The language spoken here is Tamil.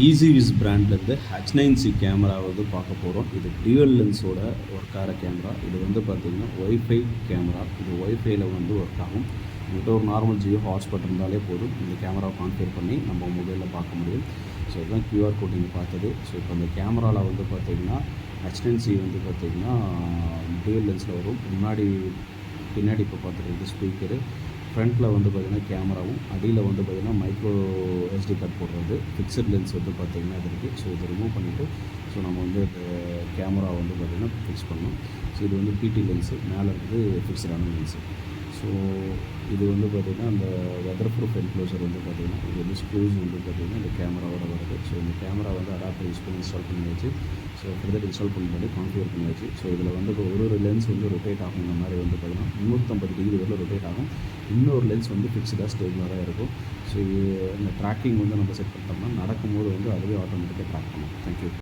ஈஸிவிஸ் பிராண்ட்லேருந்து H9C கேமரா வந்து பார்க்க போகிறோம். இது டியூவல் லென்ஸோட ஒர்க் ஆகிற கேமரா. இது வந்து பார்த்திங்கன்னா ஒய்ஃபை கேமரா. இது ஒய்ஃபைல வந்து ஒர்க் ஆகும். உங்கள்கிட்ட ஒரு நார்மல் ஜியோ ஹாட்ஸ்பாட் இருந்தாலே போதும், இந்த கேமராவை கான்ஃபிகர் பண்ணி நம்ம மொபைலில் பார்க்க முடியும். ஸோ இதுதான் QR கோட் நீங்கள் பார்த்தது. ஸோ இப்போ இந்த கேமராவில் வந்து பார்த்திங்கன்னா H9C வந்து பார்த்திங்கன்னா டியூவல் லென்ஸில் வரும். பின்னாடி இப்போ பார்த்துட்டு ஸ்பீக்கரு, ஃப்ரண்ட்டில் வந்து பார்த்திங்கன்னா கேமராவும், அடியில் வந்து பார்த்திங்கன்னா மைக்ரோ SD கார்டு போடுறது, ஃபிக்ஸட் லென்ஸ் வந்து பார்த்திங்கன்னா இது இருக்குது. ஸோ இதை ரிமூவ் பண்ணிவிட்டு ஸோ நம்ம வந்து இந்த கேமரா வந்து பார்த்திங்கன்னா ஃபிக்ஸ் பண்ணணும். ஸோ இது வந்து PT லென்ஸு, மேலே இருக்குது ஃபிக்ஸடான லென்ஸு. ஸோ இது வந்து பார்த்திங்கன்னா அந்த வெதர் ப்ரூஃப் என்க்ளோசர் வந்து பார்த்திங்கன்னா இது வந்து ஸ்க்ரூஸ் வந்து பார்த்திங்கன்னா இந்த கேமராவோட வருது. ஸோ இந்த கேமரா வந்து அடாப்டர் யூஸ் பண்ணி இன்ஸ்டால் பண்ணியாச்சு. ஸோ ஃபர்தர் இன்ஸ்டால் பண்ணிட்டு கான்ஃபிகர் பண்ணியாச்சு. ஸோ இதில் வந்து ஒரு லென்ஸ் வந்து ரொட்டேட் ஆகும். இந்த மாதிரி வந்து பார்த்திங்கன்னா 350 டிகிரி வரையில் ரொட்டேட் ஆகும். இன்னொரு லென்ஸ் வந்து ஃபிக்ஸ்டாக ஸ்டேபிளாக தான் இருக்கும். ஸோ இந்த ட்ராக்கிங் வந்து நம்ம செட் பண்ணிட்டோம்னா நடக்கும்போது வந்து அதுவே ஆட்டோமேட்டிக்காக ட்ராக் பண்ணும். தேங்க்யூ.